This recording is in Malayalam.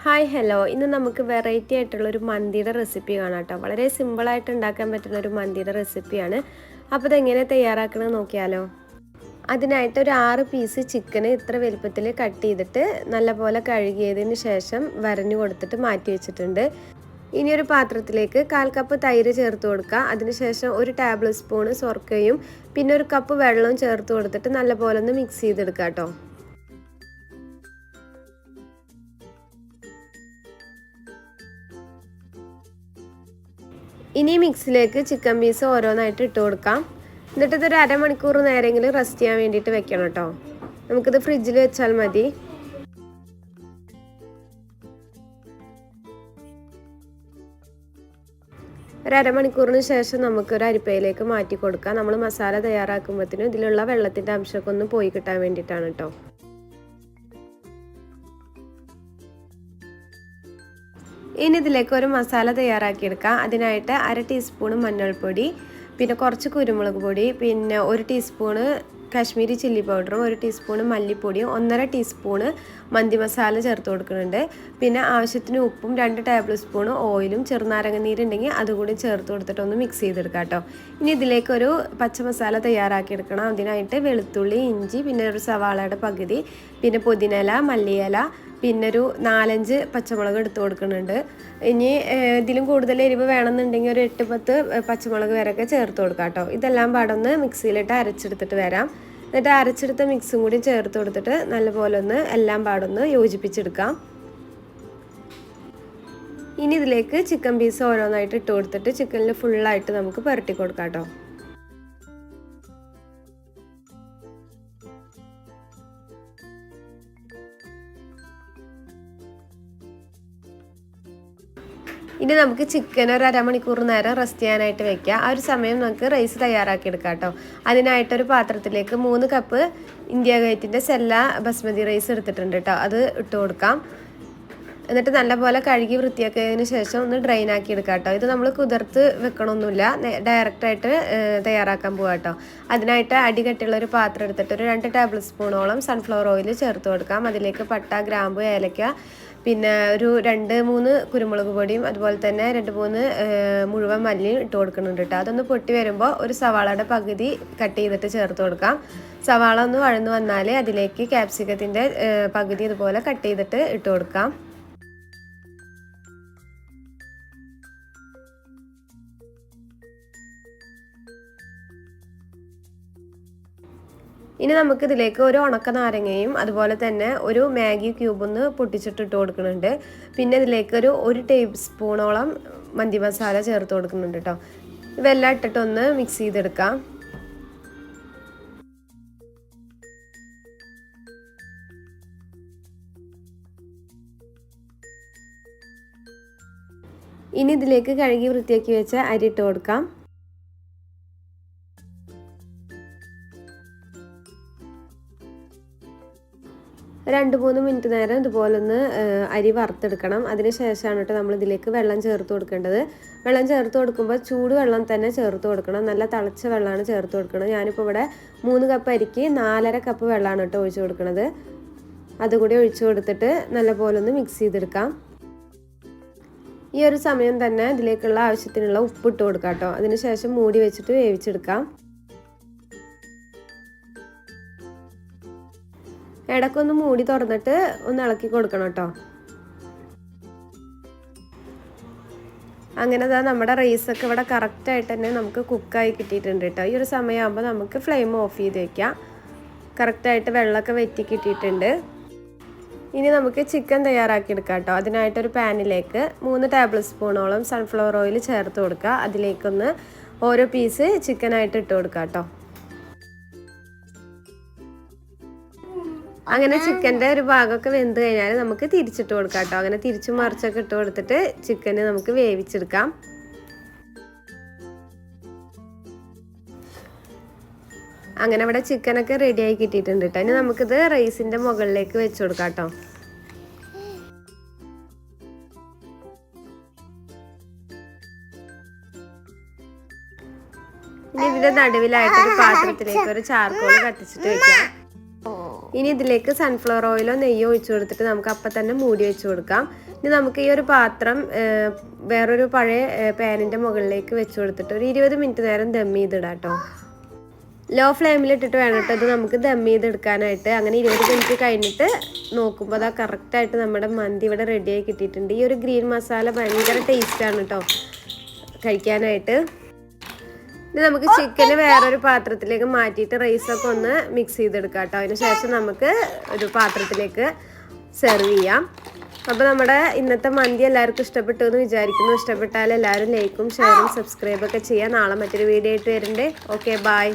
ഹായ് ഹലോ, ഇന്ന് നമുക്ക് വെറൈറ്റി ആയിട്ടുള്ളൊരു മന്തിയുടെ റെസിപ്പി കാണാം കേട്ടോ. വളരെ സിമ്പിളായിട്ട് ഉണ്ടാക്കാൻ പറ്റുന്ന ഒരു മന്തിയുടെ റെസിപ്പിയാണ്. അപ്പോൾ ഇതെങ്ങനെ തയ്യാറാക്കണമെന്ന് നോക്കിയാലോ. അതിനായിട്ട് ഒരു 6 പീസ് ചിക്കന് ഇത്ര വലുപ്പത്തിൽ കട്ട് ചെയ്തിട്ട് നല്ലപോലെ കഴുകിയതിന് ശേഷം വരഞ്ഞു കൊടുത്തിട്ട് മാറ്റി വെച്ചിട്ടുണ്ട്. ഇനി ഒരു പാത്രത്തിലേക്ക് 1/4 കപ്പ് തൈര് ചേർത്ത് കൊടുക്കുക. അതിനുശേഷം ഒരു ടേബിൾ സ്പൂൺ സൊർക്കയും പിന്നെ ഒരു കപ്പ് വെള്ളവും ചേർത്ത് കൊടുത്തിട്ട് നല്ലപോലെ ഒന്ന് മിക്സ് ചെയ്തെടുക്കുക കേട്ടോ. ഇനി മിക്സിലേക്ക് ചിക്കൻ പീസ് ഓരോന്നായിട്ട് ഇട്ട് കൊടുക്കാം. എന്നിട്ട് ഇതൊരു അരമണിക്കൂർ നേരമെങ്കിലും റെസ്റ്റ് ചെയ്യാൻ വേണ്ടിയിട്ട് വെക്കണം കേട്ടോ. നമുക്കിത് ഫ്രിഡ്ജിൽ വെച്ചാൽ മതി. ഒരു അരമണിക്കൂറിന് ശേഷം നമുക്കൊരു അരിപ്പയിലേക്ക് മാറ്റി കൊടുക്കാം. നമ്മൾ മസാല തയ്യാറാക്കുമ്പോഴത്തേനും ഇതിലുള്ള വെള്ളത്തിൻ്റെ അംശമൊക്കെ ഒന്ന് പോയി കിട്ടാൻ വേണ്ടിയിട്ടാണ് കേട്ടോ. ഇനി ഇതിലേക്ക് ഒരു മസാല തയ്യാറാക്കിയെടുക്കാം. അതിനായിട്ട് 1/2 ടീസ്പൂൺ മഞ്ഞൾപ്പൊടി, പിന്നെ കുറച്ച് കുരുമുളക് പൊടി, പിന്നെ 1 ടീസ്പൂണ് കാശ്മീരി ചില്ലി പൗഡറും 1 ടീസ്പൂൺ മല്ലിപ്പൊടിയും 1/2 ടീസ്പൂണ് മന്തി മസാല ചേർത്ത് കൊടുക്കുന്നുണ്ട്. പിന്നെ ആവശ്യത്തിന് ഉപ്പും 2 ടേബിൾ സ്പൂൺ ഓയിലും ചെറുനാരങ്ങ നീരുണ്ടെങ്കിൽ അതുകൂടി ചേർത്ത് കൊടുത്തിട്ട് ഒന്ന് മിക്സ് ചെയ്തെടുക്കാം കേട്ടോ. ഇനി ഇതിലേക്കൊരു പച്ച മസാല തയ്യാറാക്കിയെടുക്കണം. അതിനായിട്ട് വെളുത്തുള്ളി, ഇഞ്ചി, പിന്നെ ഒരു സവാളയുടെ പകുതി, പിന്നെ പുതിനയില, മല്ലിയില, പിന്നെ ഒരു 4-5 പച്ചമുളക് എടുത്ത് കൊടുക്കുന്നുണ്ട്. ഇനി ഇതിലും കൂടുതൽ എരിവ് വേണമെന്നുണ്ടെങ്കിൽ ഒരു 8-10 പച്ചമുളക് വരെയൊക്കെ ചേർത്ത് കൊടുക്കാം കേട്ടോ. ഇതെല്ലാം പാടൊന്ന് മിക്സിയിലിട്ട് അരച്ചെടുത്തിട്ട് വരാം. എന്നിട്ട് അരച്ചെടുത്ത മിക്സും കൂടി ചേർത്ത് കൊടുത്തിട്ട് നല്ലപോലെ ഒന്ന് എല്ലാം പാടൊന്ന് യോജിപ്പിച്ചെടുക്കാം. ഇനി ഇതിലേക്ക് ചിക്കൻ പീസ് ഓരോന്നായിട്ട് ഇട്ട് കൊടുത്തിട്ട് ചിക്കനിൽ ഫുള്ളായിട്ട് നമുക്ക് പുരട്ടി കൊടുക്കാം കേട്ടോ. ഇനി നമുക്ക് ചിക്കൻ ഒരു അരമണിക്കൂർ നേരം റെസ്റ്റ് ചെയ്യാനായിട്ട് വെക്കാം. ആ ഒരു സമയം നമുക്ക് റൈസ് തയ്യാറാക്കി എടുക്കാം കേട്ടോ. അതിനായിട്ടൊരു പാത്രത്തിലേക്ക് 3 കപ്പ് ഇന്ത്യ ഗേറ്റിൻ്റെ സെല്ല ബസ്മതി റൈസ് എടുത്തിട്ടുണ്ട് കേട്ടോ. അത് ഇട്ട് കൊടുക്കാം. എന്നിട്ട് നല്ലപോലെ കഴുകി വൃത്തിയാക്കിയതിന് ശേഷം ഒന്ന് ഡ്രെയിൻ ആക്കി എടുക്കാം കേട്ടോ. ഇത് നമ്മൾ കുതിർത്ത് വെക്കണമൊന്നുമില്ല, ഡയറക്റ്റായിട്ട് തയ്യാറാക്കാൻ പോകാം കേട്ടോ. അതിനായിട്ട് അടികട്ടിയുള്ളൊരു പാത്രം എടുത്തിട്ട് ഒരു 2 ടേബിൾ സ്പൂണോളം സൺഫ്ലവർ ഓയിൽ ചേർത്ത് കൊടുക്കാം. അതിലേക്ക് പട്ട, ഗ്രാമ്പു, ഏലക്ക, പിന്നെ ഒരു 2-3 കുരുമുളക് പൊടിയും അതുപോലെ തന്നെ 2-3 മുഴുവൻ മല്ലിയും ഇട്ട് കൊടുക്കുന്നുണ്ട് കേട്ടോ. അതൊന്ന് പൊട്ടി വരുമ്പോൾ ഒരു സവാളയുടെ പകുതി കട്ട് ചെയ്തിട്ട് ചേർത്ത് കൊടുക്കാം. സവാള ഒന്ന് വഴന്നു വന്നാൽ അതിലേക്ക് ക്യാപ്സിക്കത്തിൻ്റെ പകുതി ഇതുപോലെ കട്ട് ചെയ്തിട്ട് ഇട്ട് കൊടുക്കാം. ഇനി നമുക്കിതിലേക്ക് ഒരു ഉണക്ക നാരങ്ങയും അതുപോലെ തന്നെ ഒരു മാഗി ക്യൂബൊന്ന് പൊട്ടിച്ചിട്ടിട്ട് കൊടുക്കുന്നുണ്ട്. പിന്നെ ഇതിലേക്ക് ഒരു 1 ടേബിൾ സ്പൂണോളം മന്തി മസാല ചേർത്ത് കൊടുക്കുന്നുണ്ട് കേട്ടോ. ഇവയെല്ലാം ഇട്ടിട്ടൊന്ന് മിക്സ് ചെയ്തെടുക്കാം. ഇനി ഇതിലേക്ക് കഴുകി വൃത്തിയാക്കി വെച്ച അരി ഇട്ട് കൊടുക്കാം. 2-3 മിനിറ്റ് നേരം ഇതുപോലെ ഒന്ന് അരി വറുത്തെടുക്കണം. അതിന് ശേഷമാണ് കേട്ടോ നമ്മൾ ഇതിലേക്ക് വെള്ളം ചേർത്ത് കൊടുക്കേണ്ടത്. വെള്ളം ചേർത്ത് കൊടുക്കുമ്പോൾ ചൂട് വെള്ളം തന്നെ ചേർത്ത് കൊടുക്കണം. നല്ല തിളച്ച വെള്ളമാണ് ചേർത്ത് കൊടുക്കുന്നത്. ഞാനിപ്പോൾ ഇവിടെ 3 കപ്പ് അരിക്ക് 4.5 കപ്പ് വെള്ളമാണ് കേട്ടോ ഒഴിച്ചു കൊടുക്കുന്നത്. അതുകൂടി ഒഴിച്ചു കൊടുത്തിട്ട് നല്ലപോലെ ഒന്ന് മിക്സ് ചെയ്തെടുക്കാം. ഈ ഒരു സമയം തന്നെ ഇതിലേക്കുള്ള ആവശ്യത്തിനുള്ള ഉപ്പ് ഇട്ട് കൊടുക്കാം കേട്ടോ. അതിന് ശേഷം മൂടി വെച്ചിട്ട് വേവിച്ചെടുക്കാം. ഇടയ്ക്കൊന്ന് മൂടി തുറന്നിട്ട് ഒന്ന് ഇളക്കി കൊടുക്കണം കേട്ടോ. അങ്ങനെ നമ്മുടെ റൈസൊക്കെ ഇവിടെ കറക്റ്റായിട്ട് തന്നെ നമുക്ക് കുക്കായി കിട്ടിയിട്ടുണ്ട് കേട്ടോ. ഈ ഒരു സമയമാകുമ്പോൾ നമുക്ക് ഫ്ലെയിം ഓഫ് ചെയ്ത് വയ്ക്കാം. കറക്റ്റായിട്ട് വെള്ളമൊക്കെ വറ്റി കിട്ടിയിട്ടുണ്ട്. ഇനി നമുക്ക് ചിക്കൻ തയ്യാറാക്കിയെടുക്കാം കേട്ടോ. അതിനായിട്ടൊരു പാനിലേക്ക് 3 ടേബിൾ സ്പൂണോളം സൺഫ്ലവർ ഓയിൽ ചേർത്ത് കൊടുക്കുക. അതിലേക്കൊന്ന് ഓരോ പീസ് ചിക്കനായിട്ട് ഇട്ട് കൊടുക്കാം കേട്ടോ. അങ്ങനെ ചിക്കൻ്റെ ഒരു ഭാഗമൊക്കെ വെന്ത് കഴിഞ്ഞാൽ നമുക്ക് തിരിച്ചിട്ട് കൊടുക്കാം കേട്ടോ. അങ്ങനെ തിരിച്ചു മറിച്ചൊക്കെ ഇട്ട് കൊടുത്തിട്ട് ചിക്കന് നമുക്ക് വേവിച്ചെടുക്കാം. അങ്ങനെ ഇവിടെ ചിക്കനൊക്കെ റെഡിയായി കിട്ടിയിട്ടുണ്ട് കേട്ടോ. ഇനി നമുക്കിത് റൈസിൻ്റെ മുകളിലേക്ക് വെച്ച് കൊടുക്കാം കേട്ടോ. ഇനി ഇതിൻ്റെ നടുവിലായിട്ടൊരു പാത്രത്തിലേക്ക് ഒരു ചാർക്കോൾ കത്തിച്ചിട്ട് വെക്കാം. ഇനി ഇതിലേക്ക് സൺഫ്ലവർ ഓയിലോ നെയ്യോ ഒഴിച്ചു കൊടുത്തിട്ട് നമുക്ക് അപ്പം തന്നെ മൂടി വെച്ച് കൊടുക്കാം. ഇനി നമുക്ക് ഈ ഒരു പാത്രം വേറൊരു പഴയ പാനിൻ്റെ മുകളിലേക്ക് വെച്ച് കൊടുത്തിട്ട് ഒരു 20 മിനിറ്റ് നേരം ദം ചെയ്തിടാം കേട്ടോ. ലോ ഫ്ലെയിമിലിട്ടിട്ട് വേണം കേട്ടോ ഇത് നമുക്ക് ദം ചെയ്തെടുക്കാനായിട്ട്. അങ്ങനെ 20 മിനിറ്റ് കഴിഞ്ഞിട്ട് നോക്കുമ്പോൾ അതാ കറക്റ്റായിട്ട് നമ്മുടെ മന്തി ഇവിടെ റെഡിയായി കിട്ടിയിട്ടുണ്ട്. ഈ ഒരു ഗ്രീൻ മസാല ഭയങ്കര ടേസ്റ്റാണ് കേട്ടോ കഴിക്കാനായിട്ട്. ഇനി നമുക്ക് ചിക്കന് വേറൊരു പാത്രത്തിലേക്ക് മാറ്റിയിട്ട് റൈസൊക്കെ ഒന്ന് മിക്സ് ചെയ്തെടുക്കാം കേട്ടോ. അതിന് ശേഷം നമുക്ക് ഒരു പാത്രത്തിലേക്ക് സെർവ് ചെയ്യാം. അപ്പോൾ നമ്മുടെ ഇന്നത്തെ മന്തി എല്ലാവർക്കും ഇഷ്ടപ്പെട്ടു എന്ന് വിചാരിക്കുന്നു. ഇഷ്ടപ്പെട്ടാൽ എല്ലാവരും ലൈക്കും ഷെയറും സബ്സ്ക്രൈബൊക്കെ ചെയ്യാം. നാളെ മറ്റൊരു വീഡിയോ ആയിട്ട് വരുന്നുണ്ട്. Okay, by.